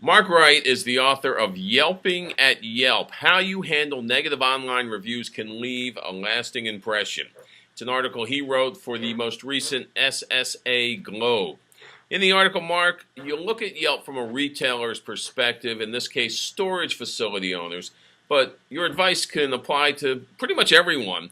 Mark Wright is the author of Yelping at Yelp: How You Handle Negative Online Reviews Can Leave a Lasting Impression. It's an article he wrote for the most recent SSA Globe. In the article, Mark, you look at Yelp from a retailer's perspective, in this case, storage facility owners, but your advice can apply to pretty much everyone.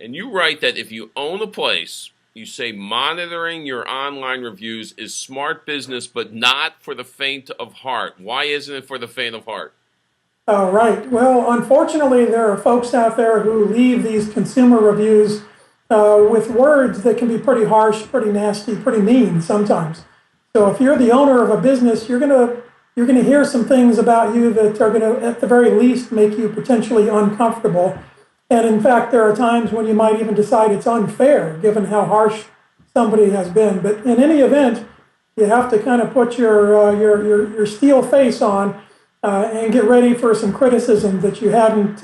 And you write that if you own a place, you say monitoring your online reviews is smart business, but not for the faint of heart. Why isn't it for the faint of heart? Right. Well, unfortunately, there are folks out there who leave these consumer reviews with words that can be pretty harsh, pretty nasty, pretty mean sometimes. So if you're the owner of a business, you're gonna hear some things about you that are gonna, at the very least, make you potentially uncomfortable. And in fact, there are times when you might even decide it's unfair, given how harsh somebody has been. But in any event, you have to kind of put your steel face on and get ready for some criticism that you hadn't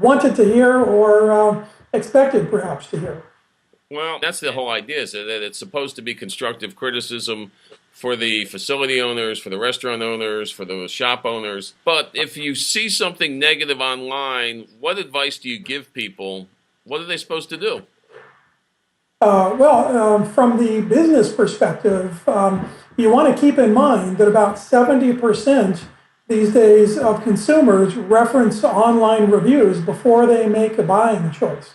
wanted to hear or expected perhaps to hear. Well, that's the whole idea, is that it's supposed to be constructive criticism for the facility owners, for the restaurant owners, for the shop owners. But if you see something negative online, what advice do you give people? What are they supposed to do? From the business perspective, you want to keep in mind that about 70% these days of consumers reference online reviews before they make a buying choice.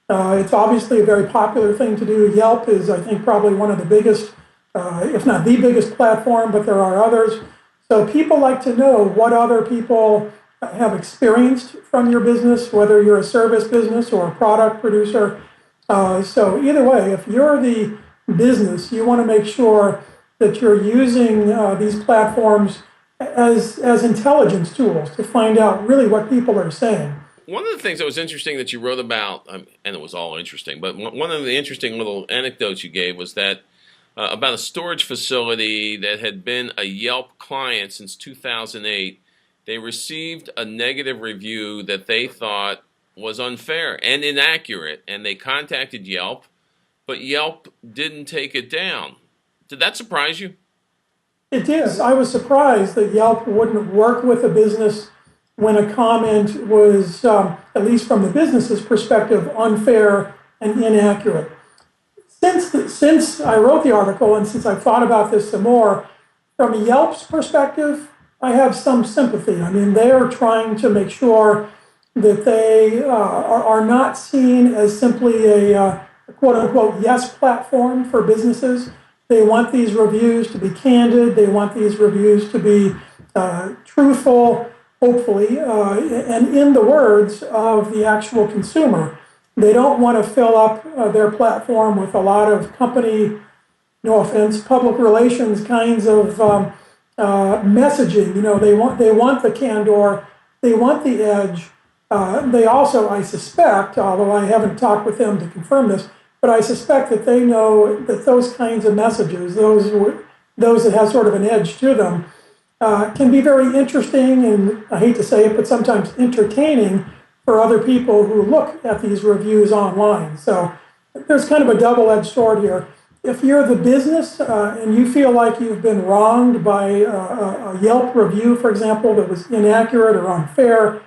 It's obviously a very popular thing to do. Yelp is, I think, probably one of the biggest, if not the biggest platform, but there are others. So people like to know what other people have experienced from your business, whether you're a service business or a product producer. So either way, if you're the business, you want to make sure that you're using these platforms as intelligence tools to find out really what people are saying. One of the things that was interesting that you wrote about, and it was all interesting, but one of the interesting little anecdotes you gave was that about a storage facility that had been a Yelp client since 2008. They received a negative review that they thought was unfair and inaccurate, and they contacted Yelp, but Yelp didn't take it down. Did that surprise you? It did. I was surprised that Yelp wouldn't work with a business when a comment was, at least from the business's perspective, unfair and inaccurate. Since I wrote the article and since I've thought about this some more, from Yelp's perspective, I have some sympathy. I mean, they are trying to make sure that they are not seen as simply a quote-unquote yes platform for businesses. They want these reviews to be candid. They want these reviews to be truthful, hopefully, and in the words of the actual consumer. They don't want to fill up their platform with a lot of company, no offense, public relations kinds of messaging. You know, they want the candor, they want the edge. They also, I suspect, although I haven't talked with them to confirm this, but I suspect that they know that those kinds of messages, those that have sort of an edge to them, can be very interesting and, I hate to say it, but sometimes entertaining for other people who look at these reviews online. So there's kind of a double-edged sword here. If you're the business and you feel like you've been wronged by a Yelp review, for example, that was inaccurate or unfair,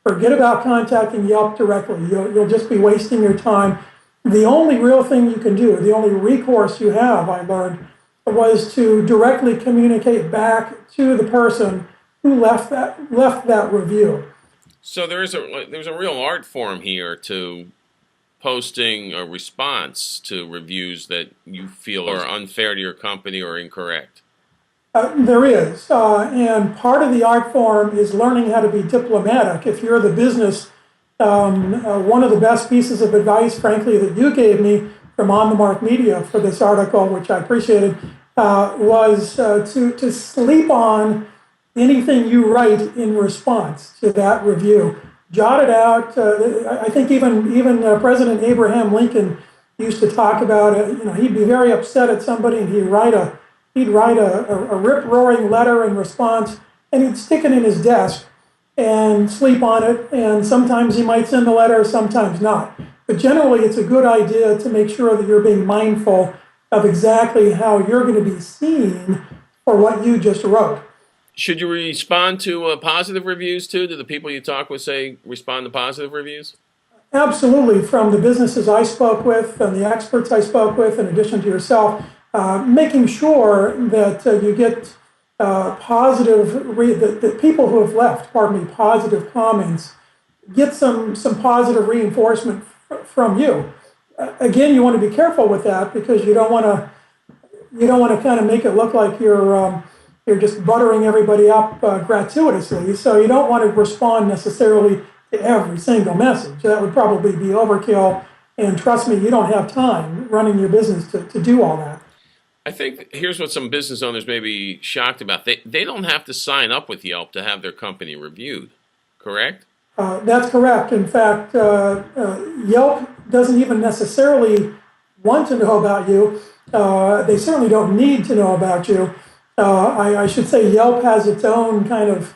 forget about contacting Yelp directly. You'll just be wasting your time. The only real thing you can do, the only recourse you have, I learned, was to directly communicate back to the person who left that review. So there's a real art form here to posting a response to reviews that you feel are unfair to your company or incorrect. There is, and part of the art form is learning how to be diplomatic. If you're the business, one of the best pieces of advice, frankly, that you gave me from On The Marc Media for this article, which I appreciated, was to sleep on anything you write in response to that review. Jot it out. I think even President Abraham Lincoln used to talk about it. You know, he'd be very upset at somebody, and he'd write a rip-roaring letter in response, and he'd stick it in his desk and sleep on it. And sometimes he might send the letter, sometimes not. But generally, it's a good idea to make sure that you're being mindful of exactly how you're going to be seen for what you just wrote. Should you respond to positive reviews too? Do the people you talk with say respond to positive reviews? Absolutely. From the businesses I spoke with and the experts I spoke with, in addition to yourself, making sure that you get that people who have left, positive comments, get some positive reinforcement from you. Again, you want to be careful with that because you don't want to kind of make it look like you're just buttering everybody up gratuitously. So you don't want to respond necessarily to every single message. That would probably be overkill. And trust me, you don't have time running your business to do all that. I think here's what some business owners may be shocked about. They don't have to sign up with Yelp to have their company reviewed, correct? That's correct. In fact, Yelp doesn't even necessarily want to know about you. They certainly don't need to know about you. I should say Yelp has its own kind of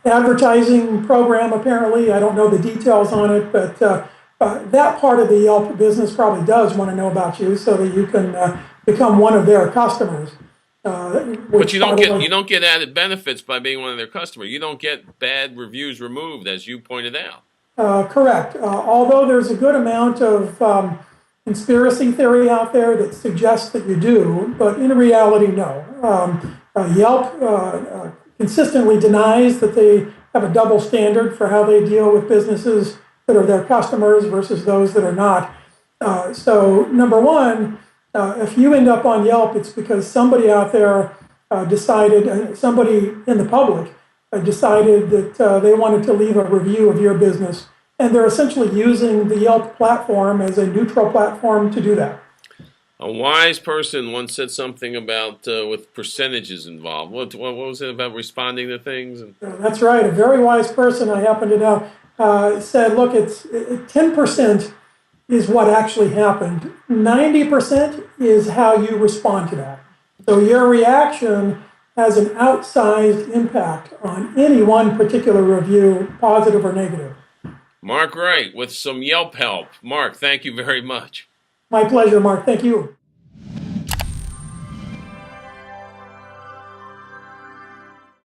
advertising program, apparently. I don't know the details on it, but that part of the Yelp business probably does want to know about you so that you can become one of their customers. But you don't get added benefits by being one of their customers. You don't get bad reviews removed, as you pointed out. Correct. Although there's a good amount of conspiracy theory out there that suggests that you do, but in reality, no. Yelp consistently denies that they have a double standard for how they deal with businesses that are their customers versus those that are not. So number one, if you end up on Yelp, it's because somebody out there decided, somebody in the public decided that they wanted to leave a review of your business. And they're essentially using the Yelp platform as a neutral platform to do that. A wise person once said something about with percentages involved. What was it about responding to things? That's right. A very wise person I happen to know said, look, it's 10% is what actually happened. 90% is how you respond to that. So your reaction has an outsized impact on any one particular review, positive or negative. Mark Wright with some Yelp help. Mark, thank you very much. My pleasure, Mark. Thank you.